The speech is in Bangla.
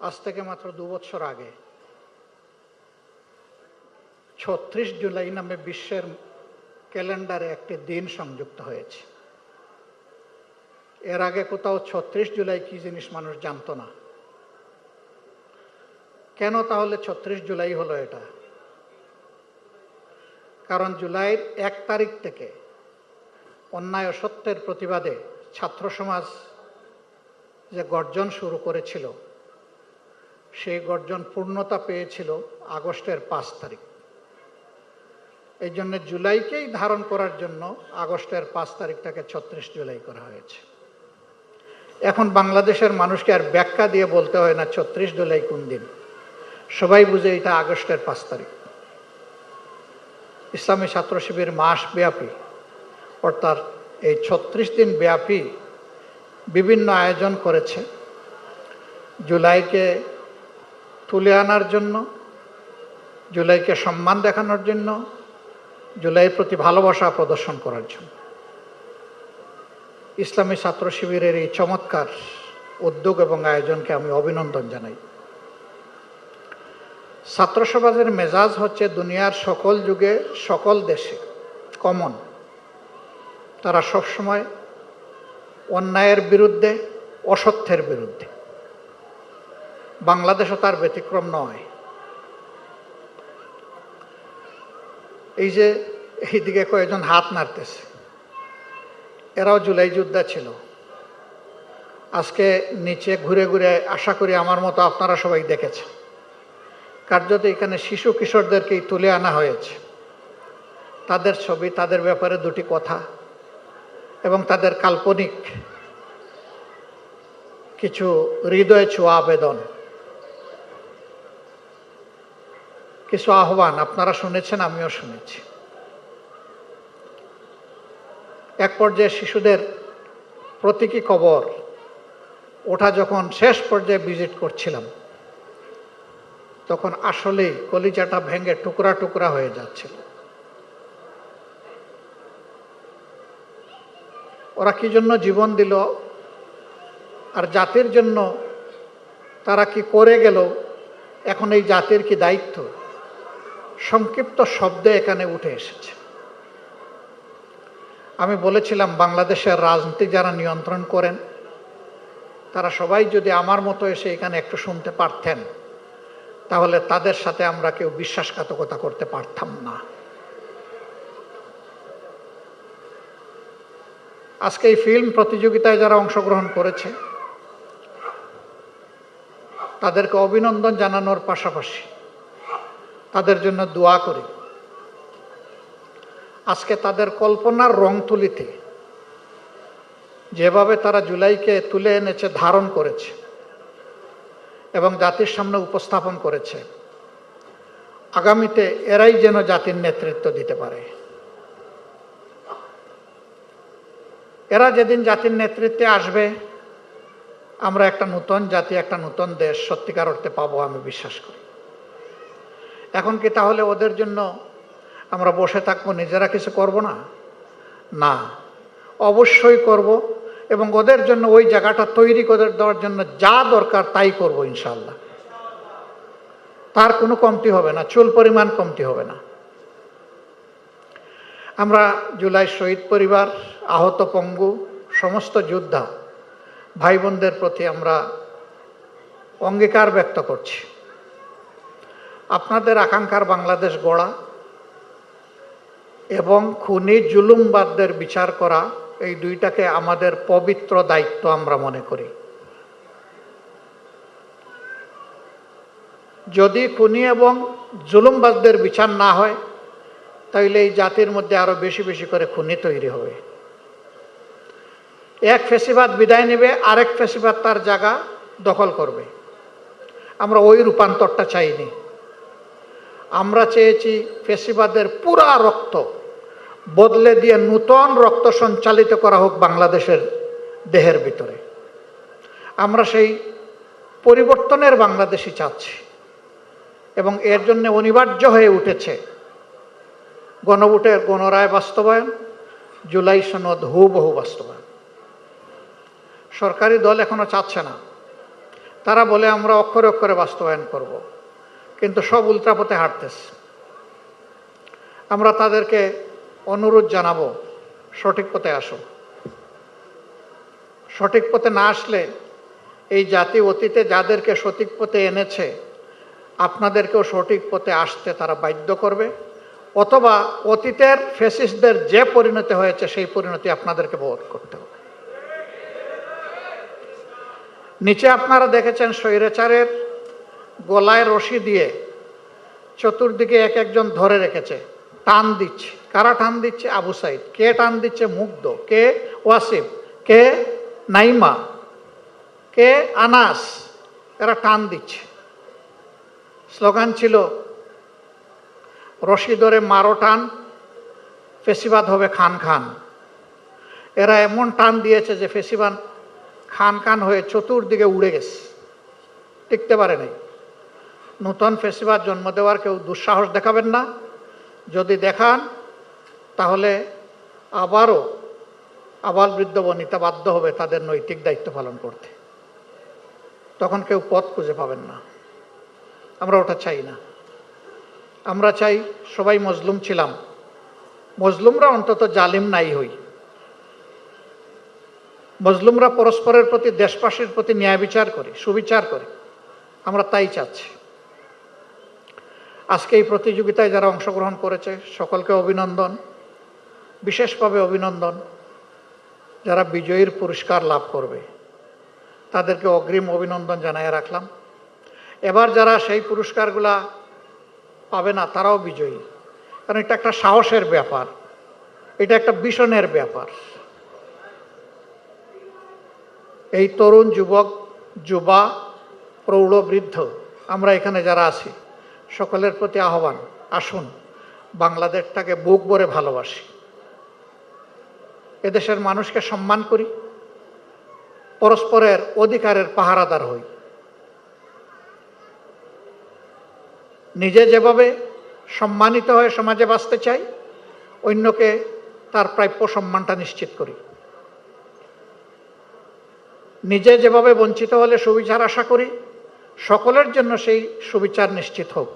আজ থেকে মাত্র 2 বছর আগে ৩৬ জুলাই নামে বিশ্বের ক্যালেন্ডারে একটি দিন সংযুক্ত হয়েছে। এর আগে কোথাও ৩৬ জুলাই কি জিনিস মানুষ জানতো না। কেন তাহলে ৩৬ জুলাই হলো এটা? কারণ জুলাইয়ের 1 তারিখ থেকে অন্যায় ও সত্যের প্রতিবাদে ছাত্র সমাজ যে গর্জন শুরু করেছিল, সেই গর্জন পূর্ণতা পেয়েছিল আগস্টের 5 তারিখ। এই জন্য জুলাইকেই ধারণ করার জন্য আগস্টের 5 তারিখটাকে ৩৬ জুলাই করা হয়েছে। এখন বাংলাদেশের মানুষকে আর ব্যাখ্যা দিয়ে বলতে হয় না ৩৬ জুলাই কোন দিন, সবাই বুঝে এটা আগস্টের 5 তারিখ। ইসলামী ছাত্র শিবির মাস ব্যাপী, অর্থাৎ এই ৩৬ দিন ব্যাপী বিভিন্ন আয়োজন করেছে জুলাইকে তুলে আনার জন্য, জুলাইকে সম্মান দেখানোর জন্য, জুলাইয়ের প্রতি ভালোবাসা প্রদর্শন করার জন্য। ইসলামী ছাত্র শিবিরের এই চমৎকার উদ্যোগ এবং আয়োজনকে আমি অভিনন্দন জানাই। ছাত্র সমাজের মেজাজ হচ্ছে দুনিয়ার সকল যুগে সকল দেশে কমন। তারা সবসময় অন্যায়ের বিরুদ্ধে, অসত্যের বিরুদ্ধে। বাংলাদেশও তার ব্যতিক্রম নয়। এই যে এইদিকে কয়েকজন হাত নাড়তেছে, এরাও জুলাই যোদ্ধা ছিল। আজকে নিচে ঘুরে ঘুরে আশা করি আমার মতো আপনারা সবাই দেখেছেন, কার্যত এখানে শিশু কিশোরদেরকেই তুলে আনা হয়েছে। তাদের ছবি, তাদের ব্যাপারে দুটি কথা এবং তাদের কাল্পনিক কিছু হৃদয় ছোঁয়া আবেদন, কিছু আহ্বান আপনারা শুনেছেন, আমিও শুনেছি। এক পর্যায়ে শিশুদের প্রতীকী কবর ওঠা যখন শেষ পর্যায়ে ভিজিট করছিলাম, তখন আসলেই কলিজাটা ভেঙে টুকরা টুকরা হয়ে যাচ্ছিল। ওরা কি জন্য জীবন দিল আর জাতির জন্য তারা কি করে গেল, এখন এই জাতির কি দায়িত্ব, সংক্ষিপ্ত শব্দে এখানে উঠে এসেছে। আমি বলেছিলাম বাংলাদেশের রাজনীতি যারা নিয়ন্ত্রণ করেন তারা সবাই যদি আমার মতো এসে এখানে একটু শুনতে পারতেন, তাহলে তাদের সাথে আমরা কেউ বিশ্বাসঘাতকতা করতে পারতাম না। আজকে এই ফিল্ম প্রতিযোগিতায় যারা অংশগ্রহণ করেছে তাদেরকে অভিনন্দন জানানোর পাশাপাশি তাদের জন্য দোয়া করি। আজকে তাদের কল্পনার রং তুলিতে যেভাবে তারা জুলাইকে তুলে এনেছে, ধারণ করেছে এবং জাতির সামনে উপস্থাপন করেছে, আগামীতে এরাই যেন জাতির নেতৃত্ব দিতে পারে। এরা যেদিন জাতির নেতৃত্বে আসবে, আমরা একটা নতুন জাতি, একটা নতুন দেশ সত্যিকার অর্থে পাবো, আমি বিশ্বাস করি। এখন কি তাহলে ওদের জন্য আমরা বসে থাকবো, নিজেরা কিছু করব না? না, অবশ্যই করব এবং ওদের জন্য ওই জায়গাটা তৈরি করে দেওয়ার জন্য যা দরকার তাই করব ইনশাআল্লাহ। তার কোনো কমতি হবে না, চুল পরিমাণ কমতি হবে না। আমরা জুলাই শহীদ পরিবার, আহত পঙ্গু সমস্ত যোদ্ধা ভাই বোনদের প্রতি আমরা অঙ্গীকার ব্যক্ত করছি। আপনাদের আকাঙ্ক্ষার বাংলাদেশ গড়া এবং খুনি জুলুমবাদদের বিচার করা, এই দুইটাকে আমাদের পবিত্র দায়িত্ব আমরা মনে করি। যদি খুনি এবং জুলুমবাদদের বিচার না হয়, তাহলে এই জাতির মধ্যে আরো বেশি বেশি করে খুনি তৈরি হবে। এক ফ্যাসিবাদ বিদায় নেবে, আরেক ফ্যাসিবাদ তার জায়গা দখল করবে। আমরা ওই রূপান্তরটা চাইনি। আমরা চেয়েছি ফ্যাসিবাদের পুরা রক্ত বদলে দিয়ে নূতন রক্ত সঞ্চালিত করা হোক বাংলাদেশের দেহের ভিতরে। আমরা সেই পরিবর্তনের বাংলাদেশই চাচ্ছি এবং এর জন্য অনিবার্য হয়ে উঠেছে গণভোটের গণরায় বাস্তবায়ন, জুলাই সনদ হুবহু বাস্তবায়ন। সরকারি দল এখনো চাচ্ছে না, তারা বলে আমরা অক্ষরে অক্ষরে বাস্তবায়ন করব, কিন্তু সব উল্টাপথে হাঁটতেছে। আমরা তাদেরকে অনুরোধ জানাবো, সঠিক পথে আসো। সঠিক পথে না আসলে এই জাতি অতীতে যাদেরকে সঠিক পথে এনেছে আপনাদেরকেও সঠিক পথে আসতে তারা বাধ্য করবে, অথবা অতীতের ফ্যাসিস্টদের যে পরিণতি হয়েছে সেই পরিণতি আপনাদেরকে ভোগ করতে হবে। নিচে আপনারা দেখেছেন স্বৈরাচারের গলায় রশি দিয়ে চতুর্দিকে এক একজন ধরে রেখেছে, টান দিচ্ছে। কারা টান দিচ্ছে? আবু সাইদ। কে টান দিচ্ছে? মুগ্ধ। কে? ওয়াসিফ। কে? নাইমা। কে? আনাস। এরা টান দিচ্ছে। স্লোগান ছিল, রশি ধরে মারো টান, ফেসিবাদ হবে খান খান। এরা এমন টান দিয়েছে যে ফেসিবাদ খান খান হয়ে চতুর্দিকে উড়ে গেছে, টিকতে পারে নাই। নূতন ফেসিবাদ জন্ম দেওয়ার কেউ দুঃসাহস দেখাবেন না। যদি দেখান তাহলে আবারও আবাল বৃদ্ধ বনিতা বাধ্য হবে তাদের নৈতিক দায়িত্ব পালন করতে। তখন কেউ পথ খুঁজে পাবেন না। আমরা ওটা চাই না। আমরা চাই সবাই মজলুম ছিলাম, মজলুমরা অন্তত জালিম নাই হই। মজলুমরা পরস্পরের প্রতি, দেশবাসীর প্রতি ন্যায় বিচার করি, সুবিচার করি। আমরা তাই চাচ্ছি। আজকে এই প্রতিযোগিতায় যারা অংশগ্রহণ করেছে সকলকে অভিনন্দন, বিশেষভাবে অভিনন্দন যারা বিজয়ীর পুরস্কার লাভ করবে তাদেরকে অগ্রিম অভিনন্দন জানাই রাখলাম। এবার যারা সেই পুরস্কারগুলা পাবে না তারাও বিজয়ী, কারণ এটা একটা সাহসের ব্যাপার, এটা একটা ভিশনের ব্যাপার। এই তরুণ যুবক, যুবা, প্রৌঢ়, বৃদ্ধ আমরা এখানে যারা আছি সকলের প্রতি আহ্বান, আসুন বাংলাদেশটাকে বুক ভরে ভালোবাসি, এদেশের মানুষকে সম্মান করি, পরস্পরের অধিকারের পাহারাদার হই। নিজে যেভাবে সম্মানিত হয়ে সমাজে বাঁচতে চাই, অন্যকে তার প্রাপ্য সম্মানটা নিশ্চিত করি। নিজে যেভাবে বঞ্চিত হলে সুবিচার আশা করি, সকলের জন্য সেই সুবিচার নিশ্চিত হোক।